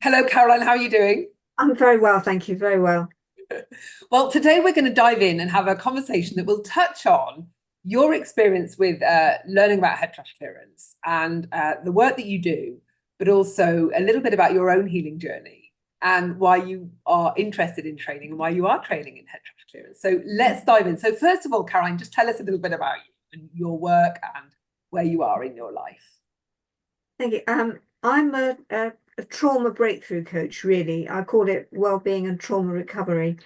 Hello, Caroline. How are you doing? I'm very well, thank you. Very well. Well, today we're going to dive in and have a conversation that will touch on your experience with learning about head trash clearance and the work that you do, but also a little bit about your own healing journey and why you are interested in training and why you are training in head trash clearance. So let's dive in. So first of all, Caroline, just tell us a little bit about you and your work and where you are in your life. Thank you. I'm a trauma breakthrough coach, really. I call it well-being and trauma recovery.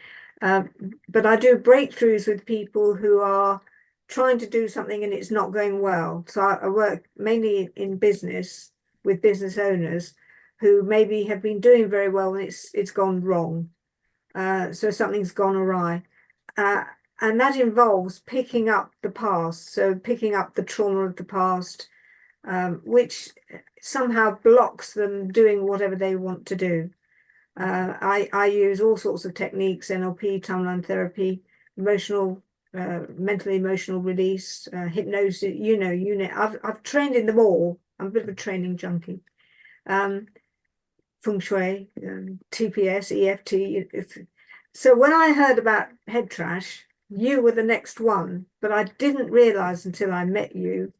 Um, but I do breakthroughs with people who are trying to do something and it's not going well. So I work mainly in business with business owners who maybe have been doing very well and it's gone wrong. So something's gone awry. Uh, and that involves picking up the past, so picking up the trauma of the past, which somehow blocks them doing whatever they want to do. I use all sorts of techniques: NLP, timeline therapy, mental emotional release, hypnosis. I've trained in them all. I'm a bit of a training junkie. Um, Feng Shui, TPS, EFT. So when I heard about head trash, you were the next one, but I didn't realize until I met you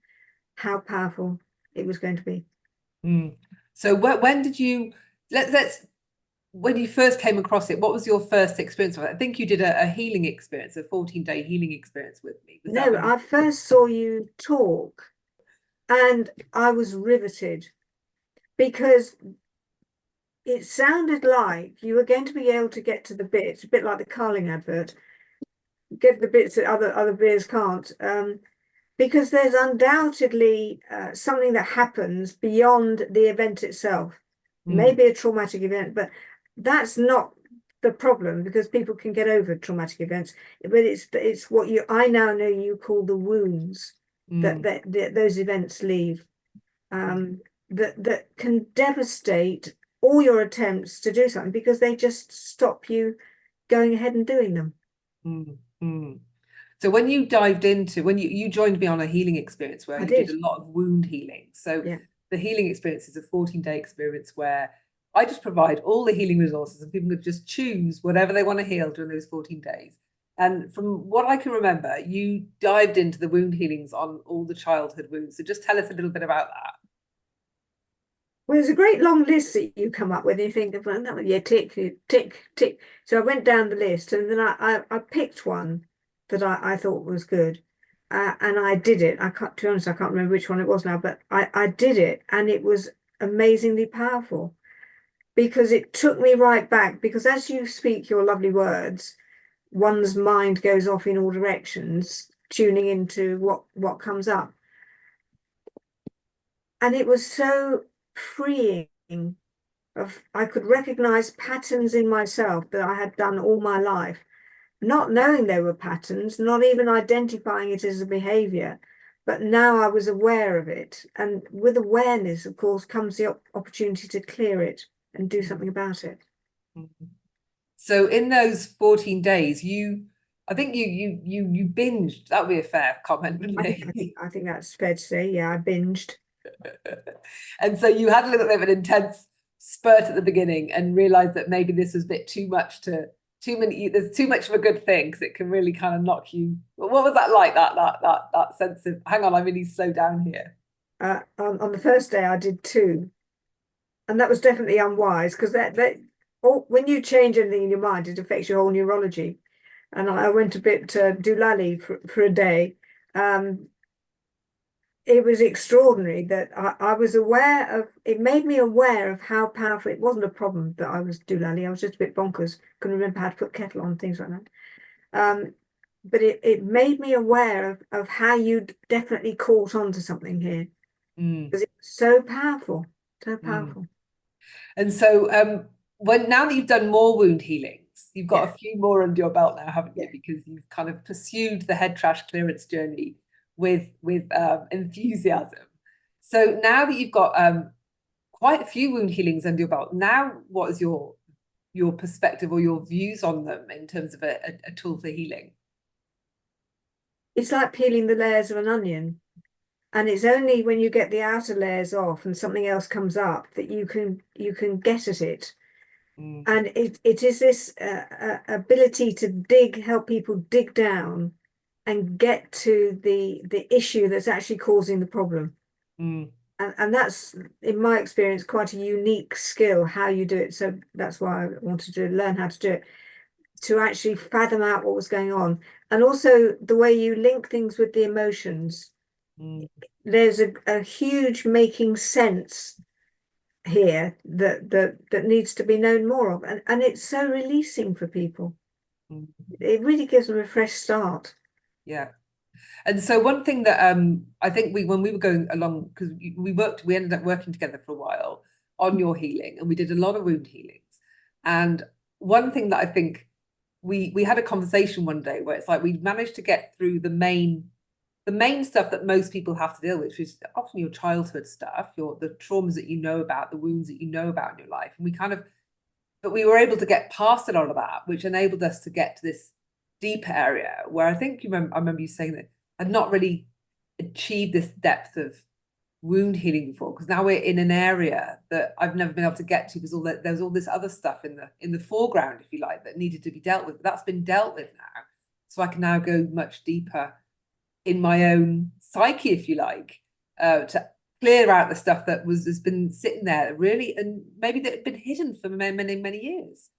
how powerful it was going to be. Mm. So when did you let's when you first came across it, what was your first experience of it? I think you did a healing experience, a 14-day healing experience with me. Was that No, when you? I first saw you talk and I was riveted because it sounded like you were going to be able to get to the bits, a bit like the Carling advert, get the bits that other beers can't. Because there's undoubtedly something that happens beyond the event itself. Mm, Maybe a traumatic event, but that's not the problem because people can get over traumatic events. But it's what I now know you call the wounds that mm, those events leave, that can devastate all your attempts to do something because they just stop you going ahead and doing them. mm, mm. So when you dived into when you joined me on a healing experience where I you did did, a lot of wound healing. So yeah. the healing experience is a 14-day experience where I just provide all the healing resources and people can just choose whatever they want to heal during those 14 days. And from what I can remember, you dived into the wound healings on all the childhood wounds. So just tell us a little bit about that. Well, there's a great long list that you come up with. And you think, well, no, yeah, tick, tick, tick. So I went down the list and then I picked one that I thought was good. And I did it. I can't, to be honest, I can't remember which one it was now, but I did it and it was amazingly powerful because it took me right back. Because as you speak your lovely words, one's mind goes off in all directions, tuning into what comes up. And it was so freeing of I could recognize patterns in myself that I had done all my life, not knowing they were patterns, not even identifying it as a behavior, but now I was aware of it. And with awareness, of course, comes the opportunity to clear it and do something about it. So in those 14 days, I think you binged. That would be a fair comment, wouldn't I think I it? think I think that's fair to say. Yeah, I binged. And so you had a little bit of an intense spurt at the beginning and realized that maybe this was a bit too much too many there's too much of a good thing because it can really kind of knock you. What was that like? That sense of hang on, I really slow down here. On the first day, I did two, and that was definitely unwise because when you change anything in your mind, it affects your whole neurology. And I went a bit doolally for a day. Um, it was extraordinary that I was aware of it, made me aware of how powerful it wasn't a problem that I was doolally. I was just a bit bonkers, couldn't remember how to put kettle on, things like that. But it made me aware of how you'd definitely caught on to something here Mm, because it was so powerful, so mm. powerful. And so when now that you've done more wound healings, you've got Yeah, a few more under your belt now, haven't you? yeah. Because you've kind of pursued the head trash clearance journey with enthusiasm. So now that you've got quite a few wound healings under your belt, now what is your perspective or your views on them in terms of a tool for healing? It's like peeling the layers of an onion. And it's only when you get the outer layers off and something else comes up that you can get at it. Mm, And it is this ability to help people dig down and get to the issue that's actually causing the problem. mm, And that's, in my experience, quite a unique skill, how you do it. So that's why I wanted to learn how to do it, to actually fathom out what was going on. And also the way you link things with the emotions. mm, There's a huge making sense here that needs to be known more of. And it's so releasing for people. mm. It really gives them a fresh start. Yeah. And so one thing that I think when we were going along, because we ended up working together for a while on your healing, and we did a lot of wound healings. And one thing that I think we had a conversation one day where it's like we managed to get through the main stuff that most people have to deal with, which is often your childhood stuff, the traumas that you know about, the wounds that you know about in your life. And but we were able to get past a lot of that, which enabled us to get to this deep area where I think I remember you saying that I'd not really achieved this depth of wound healing before, because now we're in an area that I've never been able to get to, because there's all this other stuff in the foreground, if you like, that needed to be dealt with. But that's been dealt with now, so I can now go much deeper in my own psyche, if you like, to clear out the stuff that has been sitting there really, and maybe that had been hidden for many years.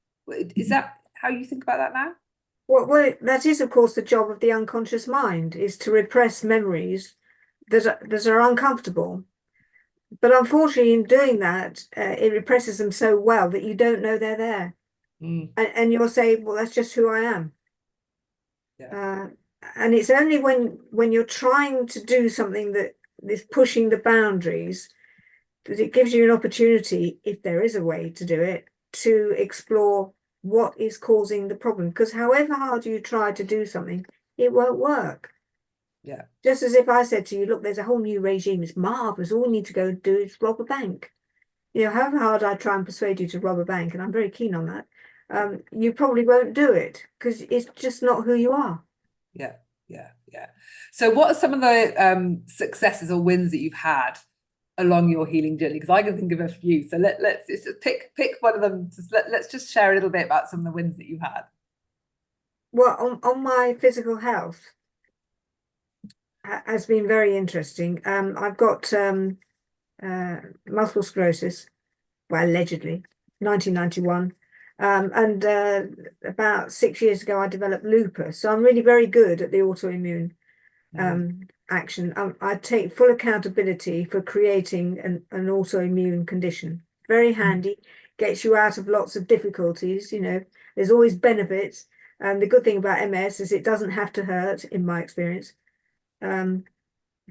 Is that how you think about that now? Well, that is, of course, the job of the unconscious mind, is to repress memories that are uncomfortable. But unfortunately, in doing that, it represses them so well that you don't know they're there. Mm, And you'll say, well, that's just who I am. yeah, Uh, and it's only when you're trying to do something that is pushing the boundaries that it gives you an opportunity, if there is a way to do it, to explore what is causing the problem. Because however hard you try to do something, it won't work. yeah, Just as if I said to you, look, there's a whole new regime, it's marvelous. All we need to go and do is rob a bank. However hard I try and persuade you to rob a bank, and I'm very keen on that, you probably won't do it because it's just not who you are. yeah, yeah. So what are some of the successes or wins that you've had along your healing journey? Because I can think of a few. So let's just pick one of them. Let's just share a little bit about some of the wins that you've had. Well, on my physical health has been very interesting. I've got multiple sclerosis, well, allegedly, 1991. And about 6 years ago, I developed lupus. So I'm really very good at the autoimmune Mm, action. I take full accountability for creating an autoimmune condition. Very handy, gets you out of lots of difficulties. There's always benefits. And the good thing about MS is it doesn't have to hurt, in my experience. Um,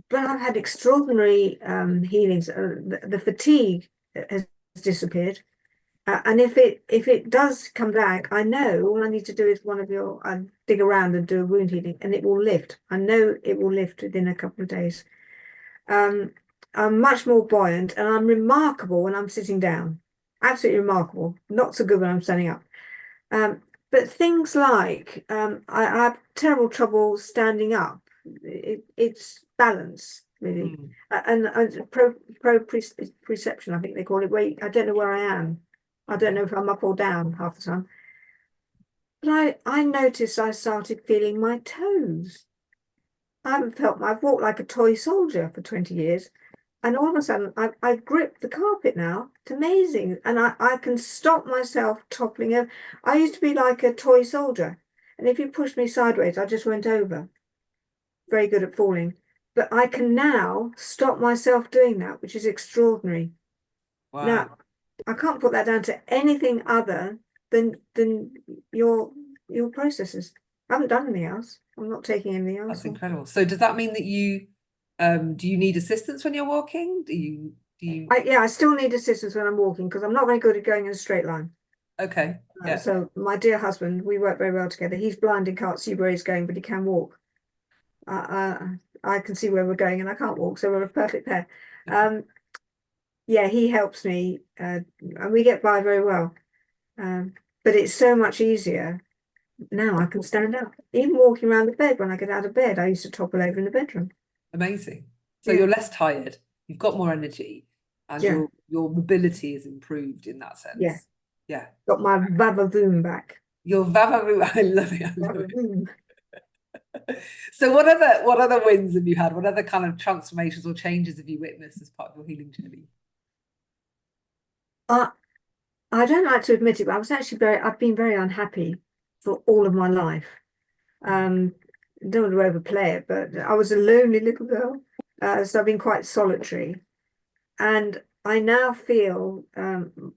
but I've had extraordinary healings. The fatigue has disappeared. And if it does come back, I know all I need to do is I dig around and do a wound healing, and it will lift. I know it will lift within a couple of days. Um, I'm much more buoyant, and I'm remarkable when I'm sitting down. Absolutely remarkable. Not so good when I'm standing up. Um, but things like I have terrible trouble standing up. It's balance, really. mm, And perception, I think they call it. Wait, I don't know where I am. I don't know if I'm up or down half the time. But I noticed I started feeling my toes. I've walked like a toy soldier for 20 years. And all of a sudden, I grip the carpet now. It's amazing. And I can stop myself toppling over. I used to be like a toy soldier. And if you pushed me sideways, I just went over. Very good at falling. But I can now stop myself doing that, which is extraordinary. Now, wow, I can't put that down to anything other than your processes. I haven't done anything else. I'm not taking anything else that's on. incredible. So does that mean that you do you need assistance when you're walking? Do you I still need assistance when I'm walking because I'm not very good at going in a straight line. okay, yeah, So my dear husband, we work very well together. He's blind and can't see where he's going, but he can walk. I can see where we're going, and I can't walk, so we're a perfect pair. Um, yeah, he helps me, and we get by very well. But it's so much easier now. I can stand up, even walking around the bed. When I get out of bed, I used to topple over in the bedroom. amazing. So you're less tired, you've got more energy, and Yeah. your mobility is improved in that Yeah. sense. Yeah. Got my vavavoom back. Your vavavoom, I love it. I love it. Vavavoom. So what other wins have you had? What other kind of transformations or changes have you witnessed as part of your healing journey? I I don't like to admit it, but I've been very unhappy for all of my life. Um, don't want to overplay it, but I was a lonely little girl, so I've been quite solitary. And I now feel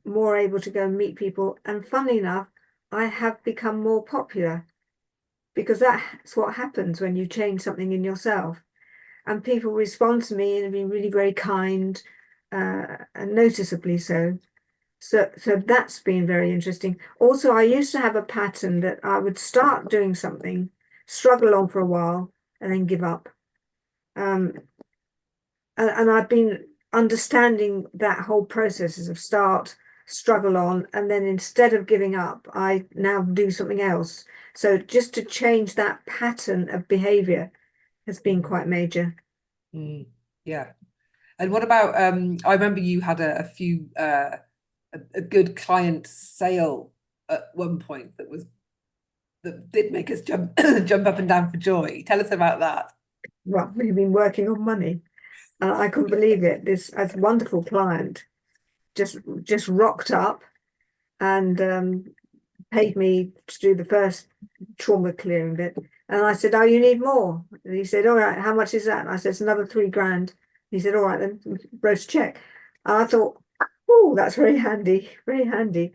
more able to go and meet people. And funnily enough, I have become more popular because that's what happens when you change something in yourself. And people respond to me and have been really very kind, and noticeably so. So that's been very interesting. Also, I used to have a pattern that I would start doing something, struggle on for a while, and then give up. Um, and I've been understanding that whole process of start, struggle on, and then instead of giving up, I now do something else. So just to change that pattern of behavior has been quite major. Yeah. And what about I remember you had a few a good client sale at one point that did make us jump jump up and down for joy. Tell us about that. Well, we've been working on money. And I couldn't believe it. This a wonderful client just rocked up and paid me to do the first trauma clearing bit. And I said, "Oh, you need more?" And he said, "All right, how much is that?" And I said, "It's another 3 grand." He said, "All right, then wrote a check." And I thought, "Oh, that's very handy, very handy."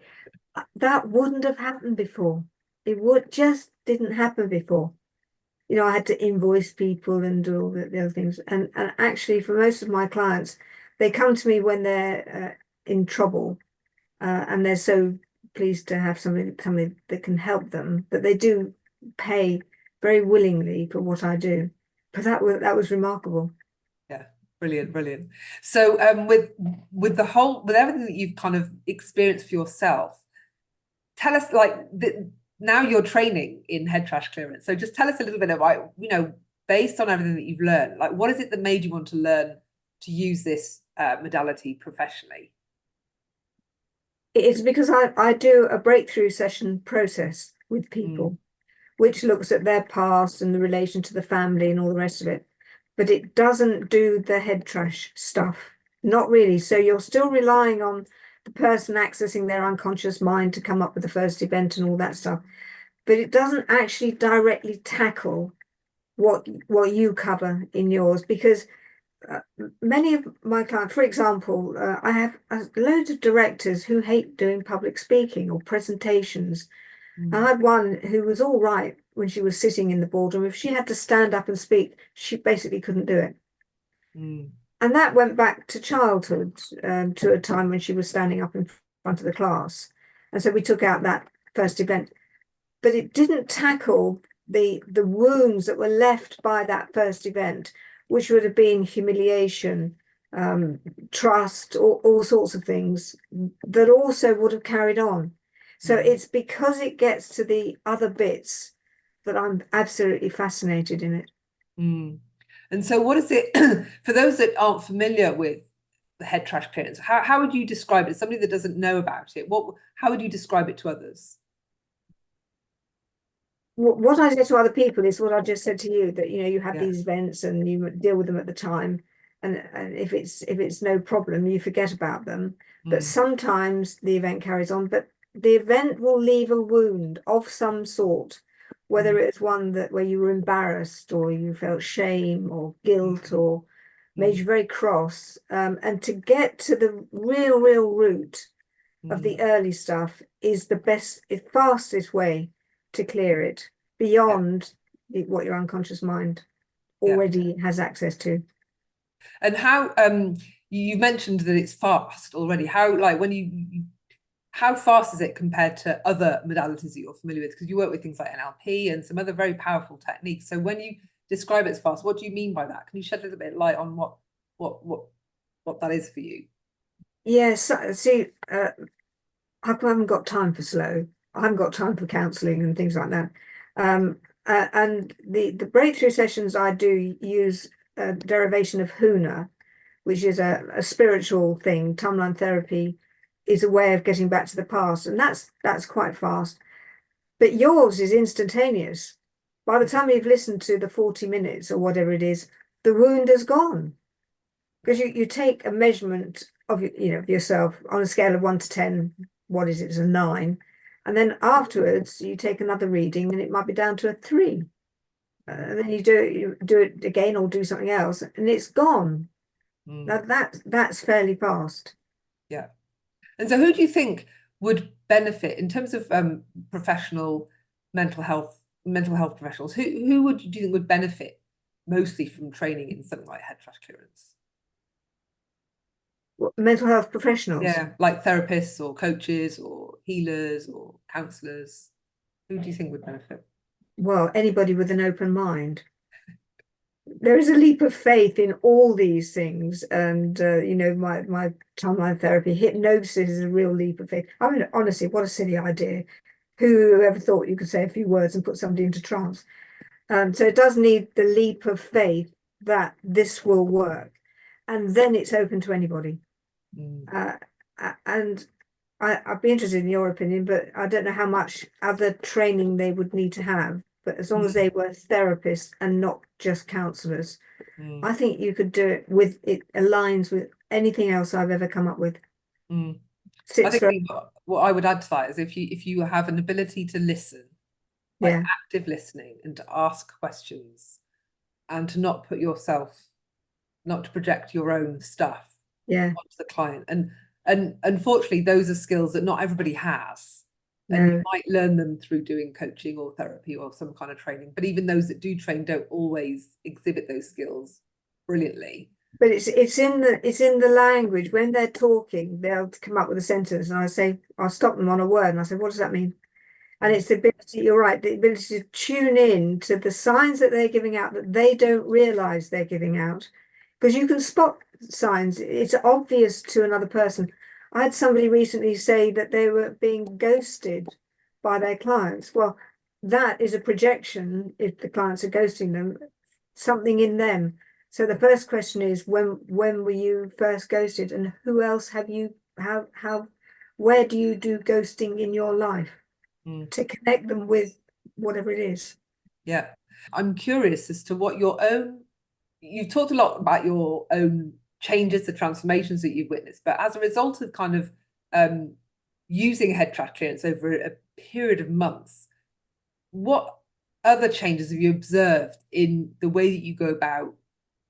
That wouldn't have happened before. It would just didn't happen before. I had to invoice people and do all the other things. And actually, for most of my clients, they come to me when they're in trouble, and they're so pleased to have somebody that can help them that they do pay very willingly for what I do. But that was remarkable. Yeah, brilliant, brilliant. So with everything that you've kind of experienced for yourself, tell us now you're training in head trash clearance. So just tell us a little bit about, based on everything that you've learned, like what is it that made you want to learn to use this modality professionally? It's because I do a breakthrough session process with people, which looks at their past and the relation to the family and all the rest of it. But it doesn't do the head trash stuff. Not really. So you're still relying on the person accessing their unconscious mind to come up with the first event and all that stuff. But it doesn't actually directly tackle what you cover in yours, because many of my clients, for example, I have loads of directors who hate doing public speaking or presentations. I had one who was all right when she was sitting in the boardroom. If she had to stand up and speak, she basically couldn't do it. And that went back to childhood, to a time when she was standing up in front of the class. And so we took out that first event. But it didn't tackle the wounds that were left by that first event, which would have been humiliation, trust, all sorts of things that also would have carried on. So it's because it gets to the other bits that I'm absolutely fascinated in it. And so what is it, for those that aren't familiar with the head trash clearance, how would you describe it? Somebody that doesn't know about it, how would you describe it to others? What I say to other people is what I just said to you, that you have Yeah. these events and you deal with them at the time, and if it's no problem, you forget about them. But sometimes the event carries on, but the event will leave a wound of some sort, whether it's one where you were embarrassed or you felt shame or guilt or made you very cross. And to get to the real root of the early stuff is the fastest way to clear it beyond what your unconscious mind already has access to. And how you mentioned that it's fast already. How fast is it compared to other modalities that you're familiar with? Because you work with things like NLP and some other very powerful techniques. So when you describe it as fast, what do you mean by that? Can you shed a little bit of light on what that is for you? Yes, see, I haven't got time for slow. I haven't got time for counselling and things like that. And the breakthrough sessions I do use a derivation of huna, which is a spiritual thing. Timeline therapy is a way of getting back to the past, and that's quite fast. But yours is instantaneous. By the time you've listened to the 40 minutes or whatever it is, the wound is gone. Because you take a measurement of yourself on a scale of 1 to 10, what is it? It's a 9. And then afterwards you take another reading and it might be down to a 3. And then you do it again or do something else and it's gone. Now that's fairly fast. Yeah. And so who do you think would benefit in terms of professional mental health professionals? Who would do you think would benefit mostly from training in something like head trash clearance? Mental health professionals? Yeah, like therapists or coaches or healers or counsellors. Who do you think would benefit? Well, anybody with an open mind. There is a leap of faith in all these things, and my timeline therapy, hypnosis is a real leap of faith. I mean, honestly, what a silly idea. Who ever thought you could say a few words and put somebody into trance? So it does need the leap of faith that this will work, and then it's open to anybody. And I'd be interested in your opinion, but I don't know how much other training they would need to have. But as long as they were therapists and not just counsellors, I think you could do it with it aligns with anything else I've ever come up with. I think what I would add to that is if you have an ability to listen, like active listening, and to ask questions, and to not to project your own stuff onto the client, and unfortunately those are skills that not everybody has. And you might learn them through doing coaching or therapy or some kind of training. But even those that do train don't always exhibit those skills brilliantly. But it's in the language. When they're talking, they'll come up with a sentence, and I'll stop them on a word, and I say, "What does that mean?" And it's the ability. You're right. The ability to tune in to the signs that they're giving out that they don't realise they're giving out, because you can spot signs. It's obvious to another person. I had somebody recently say that they were being ghosted by their clients. Well, that is a projection, if the clients are ghosting them, something in them. So the first question is, when were you first ghosted, and who else have you, where do you do ghosting in your life to connect them with whatever it is? Yeah. I'm curious as to what you've talked a lot about your own changes, the transformations that you've witnessed, but as a result of kind of using head trash clearance over a period of months, what other changes have you observed in the way that you go about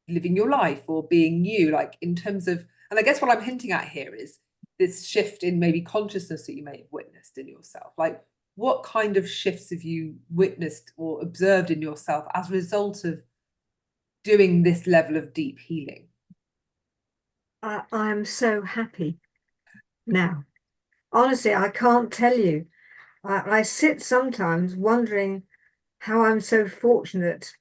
living your life or being you, like in terms of, and I guess what I'm hinting at here is this shift in maybe consciousness that you may have witnessed in yourself. Like, what kind of shifts have you witnessed or observed in yourself as a result of doing this level of deep healing? I'm so happy now. Honestly, I can't tell you. I sit sometimes wondering how I'm so fortunate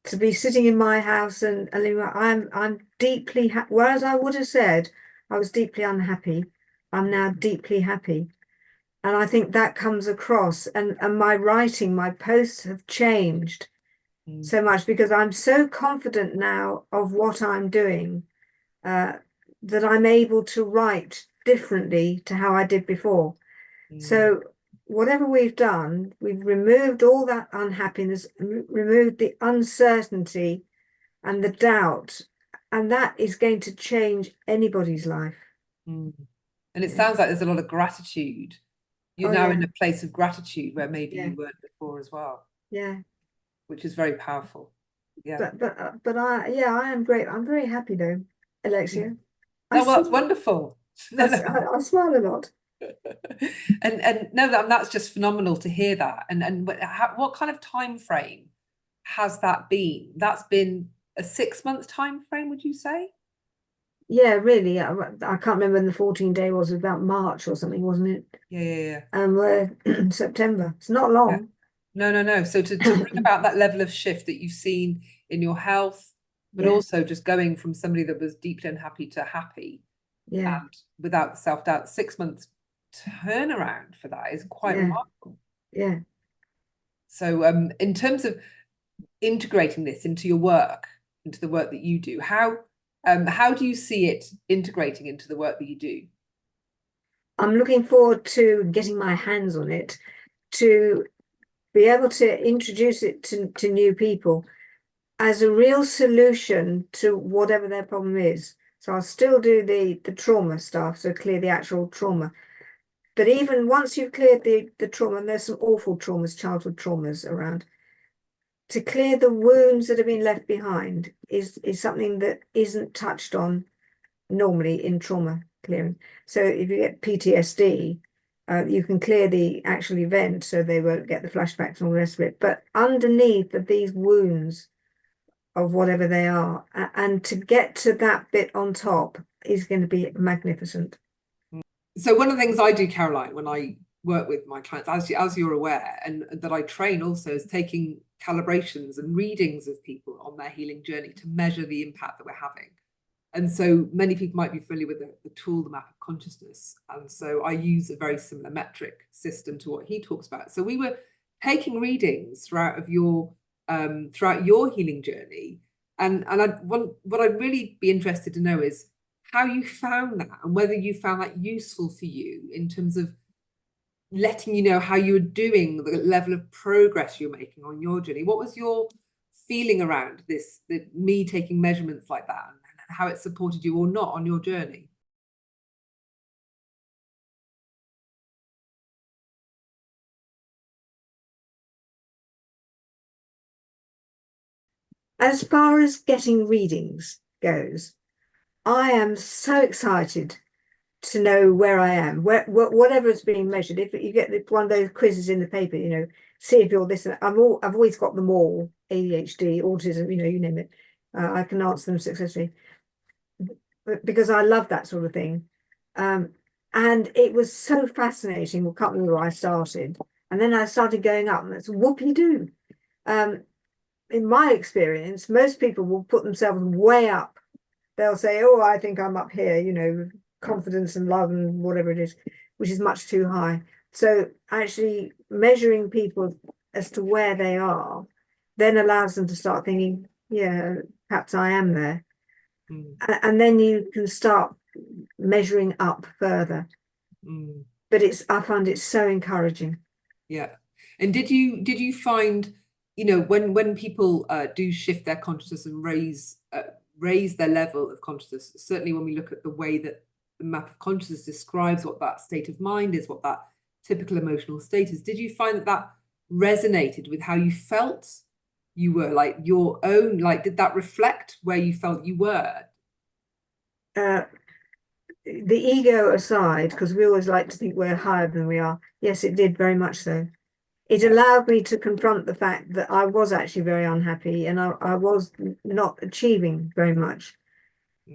to be sitting in my house, and I'm deeply happy. Whereas I would have said I was deeply unhappy, I'm now deeply happy. And I think that comes across, and my writing, my posts have changed so much because I'm so confident now of what I'm doing that I'm able to write differently to how I did before. So whatever we've done, we've removed all that unhappiness, removed the uncertainty and the doubt, and that is going to change anybody's life. And it sounds like there's a lot of gratitude. You're now in a place of gratitude where maybe you weren't before as well. Yeah. Which is very powerful. Yeah. But I am great. I'm very happy though, Alexia. No, well, that's wonderful. I smile a lot. And no, that's just phenomenal to hear that. And what kind of time frame has that been? That's been a 6-month time frame, would you say? Yeah, really. I can't remember when the 14-day was. About March or something, wasn't it? Yeah. We're September. It's not long. No. So to bring about that level of shift that you've seen in your health, but also just going from somebody that was deeply unhappy to happy, and without self-doubt, 6 months turnaround for that is quite remarkable. Yeah. So in terms of integrating this into your work into the work that you do. How do you see it integrating into the work that you do? I'm looking forward to getting my hands on it, to be able to introduce it to new people as a real solution to whatever their problem is. So I'll still do the trauma stuff, so clear the actual trauma. But even once you've cleared the trauma, and there's some awful traumas, childhood traumas around, to clear the wounds that have been left behind is something that isn't touched on normally in trauma clearing. So if you get PTSD, you can clear the actual event, so they won't get the flashbacks and all the rest of it. But underneath of these wounds of whatever they are, and to get to that bit on top is going to be magnificent. So one of the things I do, Caroline, when I work with my clients, as you're aware, and that I train also, is taking calibrations and readings of people on their healing journey to measure the impact that we're having. And so many people might be familiar with the tool, the map of consciousness. And so I use a very similar metric system to what he talks about. So we were taking readings throughout your healing journey. And what I'd really be interested to know is how you found that, and whether you found that useful for you in terms of letting you know how you were doing, the level of progress you're making on your journey. What was your feeling around this, me taking measurements like that, and how it supported you or not on your journey? As far as getting readings goes, I am so excited to know where I am, whatever's being measured. If you get one of those quizzes in the paper, see if you're this. I've always got them all: ADHD, autism, you name it. I can answer them successfully, because I love that sort of thing. And it was so fascinating. I can't remember where I started, and then I started going up, and that's whoopie-doo. In my experience, most people will put themselves way up. They'll say, "Oh, I think I'm up here," confidence and love and whatever it is, which is much too high. So actually measuring people as to where they are then allows them to start thinking, yeah, perhaps I am there. And then you can start measuring up further. But I find it so encouraging. Yeah. And did you find, when people do shift their consciousness and raise their level of consciousness, certainly when we look at the way that the map of consciousness describes what that state of mind is, what that typical emotional state is, did you find that resonated with how you felt you were, like your own, did that reflect where you felt you were? The ego aside, because we always like to think we're higher than we are. Yes, it did very much so. It allowed me to confront the fact that I was actually very unhappy, and I was not achieving very much,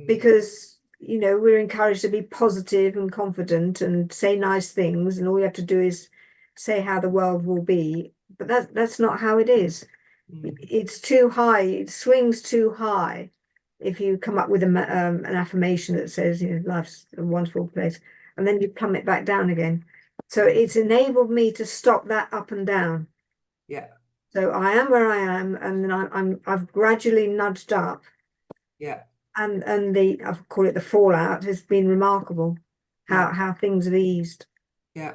because we're encouraged to be positive and confident and say nice things, and all you have to do is say how the world will be. But that's not how it is. It's too high. It swings too high. If you come up with an affirmation that says, life's a wonderful place, and then you plummet back down again. So it's enabled me to stop that up and down. Yeah. So I am where I am, and then I've gradually nudged up. Yeah. And I call it the fallout has been remarkable. How things have eased. Yeah.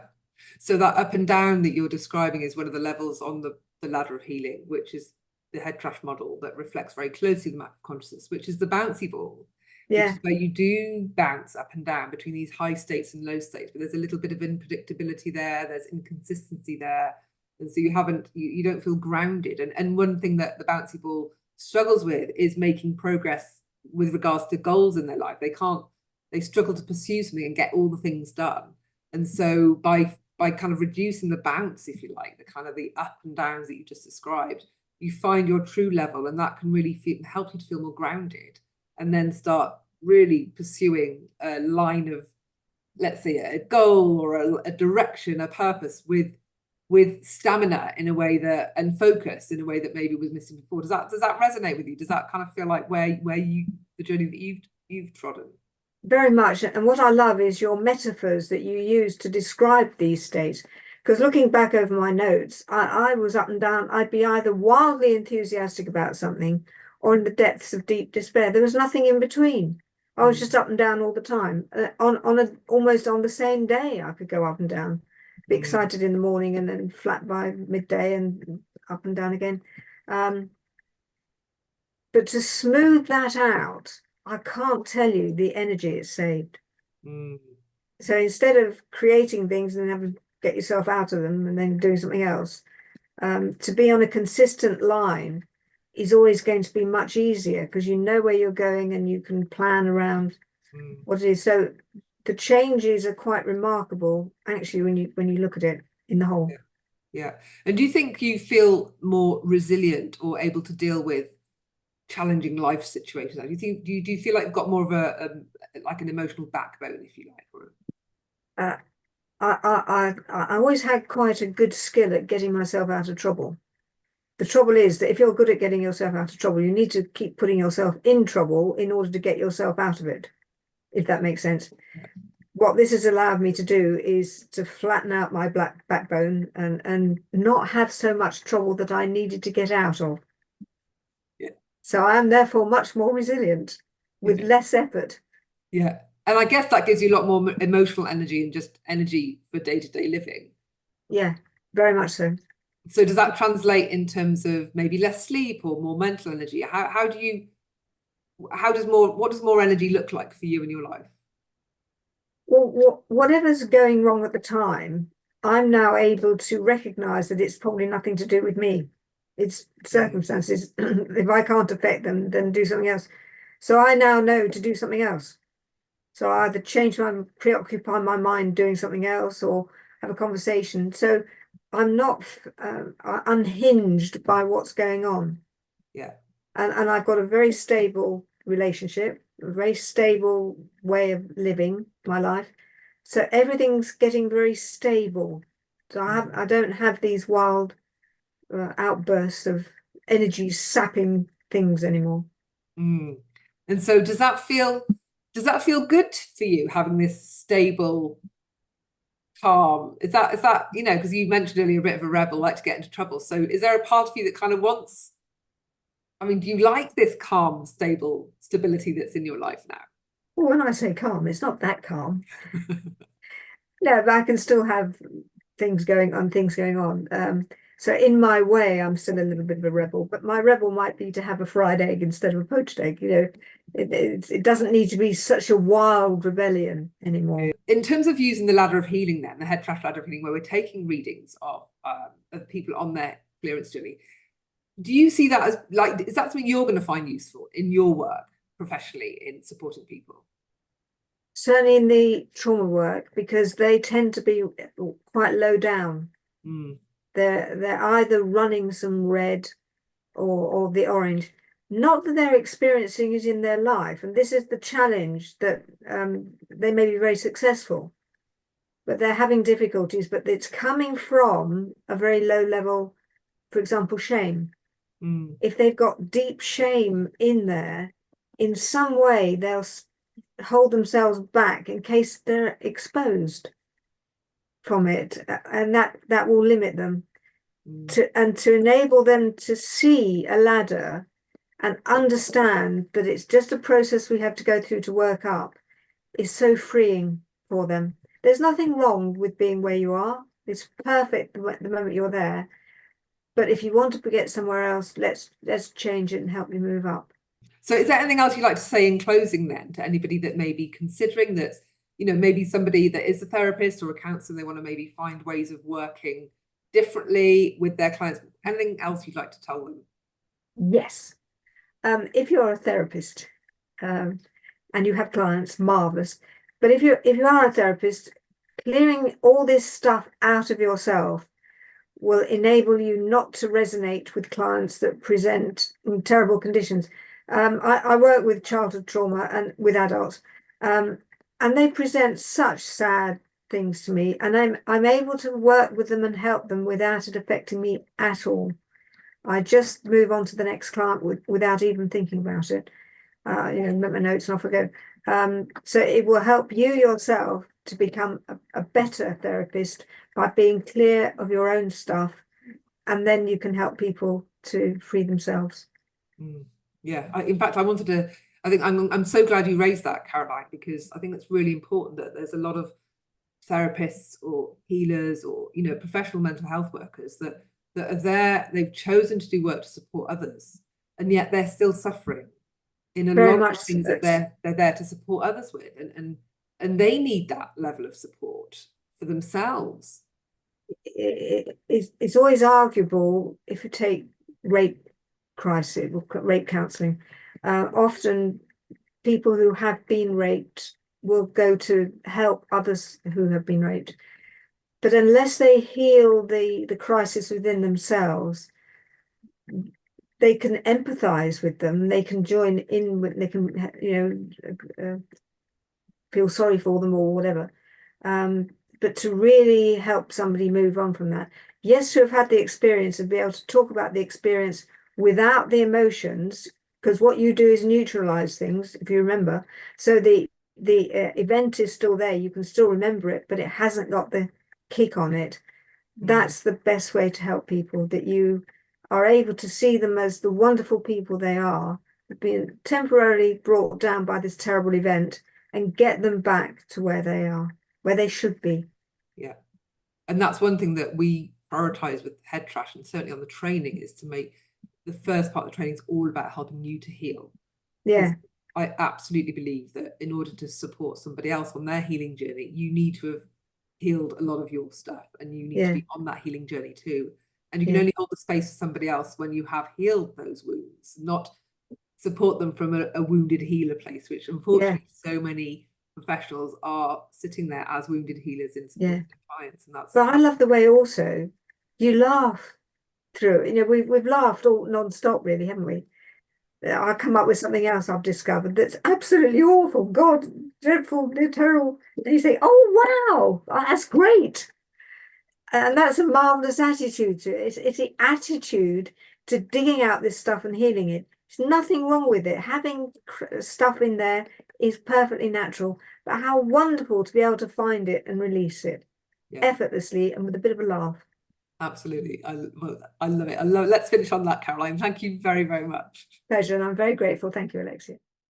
So that up and down that you're describing is one of the levels on the ladder of healing, which is the head trash model that reflects very closely the map of consciousness, which is the bouncy ball. Which is where you do bounce up and down between these high states and low states, but there's a little bit of unpredictability there, there's inconsistency there, and so you don't feel grounded. And one thing that the bouncy ball struggles with is making progress with regards to goals in their life. They struggle to pursue something and get all the things done. And so by kind of reducing the bounce, if you like, the kind of the up and downs that you just described, you find your true level, and that can really help you to feel more grounded, and then start really pursuing a line of, let's say, a goal or a direction, a purpose with stamina in a way that, and focus in a way that maybe was missing before. Does that resonate with you? Does that kind of feel like where the journey that you've trodden? Very much. And what I love is your metaphors that you use to describe these states. Because looking back over my notes, I was up and down. I'd be either wildly enthusiastic about something, or in the depths of deep despair. There was nothing in between. I was just up and down all the time. Almost on the same day, I could go up and down. Be excited in the morning and then flat by midday and up and down again. But to smooth that out, I can't tell you the energy it saved. So instead of creating things and then having to get yourself out of them and then doing something else, to be on a consistent line is always going to be much easier because you know where you're going and you can plan around what it is. So the changes are quite remarkable, actually, when you look at it in the whole. Yeah. And do you think you feel more resilient or able to deal with challenging life situations? Do you feel like you've got more of a like an emotional backbone, if you like? Or... I always had quite a good skill at getting myself out of trouble. The trouble is that if you're good at getting yourself out of trouble, you need to keep putting yourself in trouble in order to get yourself out of it, if that makes sense. What this has allowed me to do is to flatten out my backbone and not have so much trouble that I needed to get out of. Yeah. So I am therefore much more resilient with less effort. Yeah. And I guess that gives you a lot more emotional energy and just energy for day-to-day living. Yeah, very much so. So does that translate in terms of maybe less sleep or more mental energy? What does more energy look like for you in your life? Well, whatever's going wrong at the time, I'm now able to recognize that it's probably nothing to do with me. It's circumstances. If I can't affect them, then do something else. So I now know to do something else. So I either preoccupy my mind doing something else or have a conversation. So I'm not unhinged by what's going on. Yeah. And I've got a very stable relationship, a very stable way of living my life. So everything's getting very stable. So I don't have these wild outbursts of energy sapping things anymore. And so does that feel good for you, having this stable, calm? Is that, you know, because you mentioned earlier a bit of a rebel, like to get into trouble. So is there a part of you that kind of wants, I mean, do you like this calm, stability that's in your life now? Well, when I say calm, it's not that calm. No, but I can still have things going on. So in my way, I'm still a little bit of a rebel, but my rebel might be to have a fried egg instead of a poached egg. You know, it doesn't need to be such a wild rebellion anymore. In terms of using the ladder of healing, then the head trash ladder of healing, where we're taking readings of people on their clearance journey, do you see that as like, is that something you're going to find useful in your work professionally in supporting people? Certainly in the trauma work, because they tend to be quite low down. They're either running some red or the orange. Not that they're experiencing it in their life, and this is the challenge, that they may be very successful, but they're having difficulties, but it's coming from a very low level, for example, shame. If they've got deep shame in there, in some way they'll hold themselves back in case they're exposed from it, and that will limit them. To enable them to see a ladder and understand that it's just a process we have to go through to work up is so freeing for them. There's nothing wrong with being where you are. It's perfect the moment you're there. But if you want to get somewhere else, let's change it and help you move up. So is there anything else you'd like to say in closing then to anybody that may be considering that, you know, maybe somebody that is a therapist or a counselor, they want to maybe find ways of working differently with their clients? Anything else you'd like to tell them? Yes. If you're a therapist and you have clients, marvelous. But if you are a therapist, clearing all this stuff out of yourself will enable you not to resonate with clients that present in terrible conditions. I work with childhood trauma and with adults, and they present such sad things to me, and I'm able to work with them and help them without it affecting me at all. I just move on to the next client without even thinking about it. Make my notes and off I go. So it will help you yourself to become a better therapist by being clear of your own stuff, and then you can help people to free themselves. Yeah, in fact, I think I'm so glad you raised that, Caroline, because I think it's really important that there's a lot of therapists or healers or, you know, professional mental health workers that are there, they've chosen to do work to support others, and yet they're still suffering in a Very lot of much the things that so. they're there to support others with, and they need that level of support for themselves. It's always arguable if you take rape crisis or rape counselling. Often people who have been raped will go to help others who have been raped. But unless they heal the crisis within themselves, they can empathize with them, they can join in with, they can, feel sorry for them or whatever. But to really help somebody move on from that, yes, to have had the experience and be able to talk about the experience without the emotions, because what you do is neutralize things, if you remember. So the event is still there, you can still remember it, but it hasn't got the kick on it. That's the best way to help people, that you are able to see them as the wonderful people they are, being temporarily brought down by this terrible event, and get them back to where they are, where they should be. Yeah. And that's one thing that we prioritize with head trash, and certainly on the training, is to make the first part of the training is all about helping you to heal. Yeah. I absolutely believe that in order to support somebody else on their healing journey, you need to have healed a lot of your stuff, and you need to be on that healing journey too. And you can only hold the space for somebody else when you have healed those wounds, not support them from a wounded healer place, which unfortunately so many professionals are sitting there as wounded healers in supporting clients. And that's, but I love the way also you laugh through it. You know, we've laughed all non-stop, really, haven't we? I come up with something else I've discovered that's absolutely awful. God, dreadful, terrible. And you say, oh wow, that's great. And that's a marvelous attitude to it. It's the attitude to digging out this stuff and healing it. There's nothing wrong with it. Having stuff in there is perfectly natural. But how wonderful to be able to find it and release it effortlessly and with a bit of a laugh. Absolutely. I love it. I love it. Let's finish on that, Caroline. Thank you very, very much. Pleasure. And I'm very grateful. Thank you, Alexia.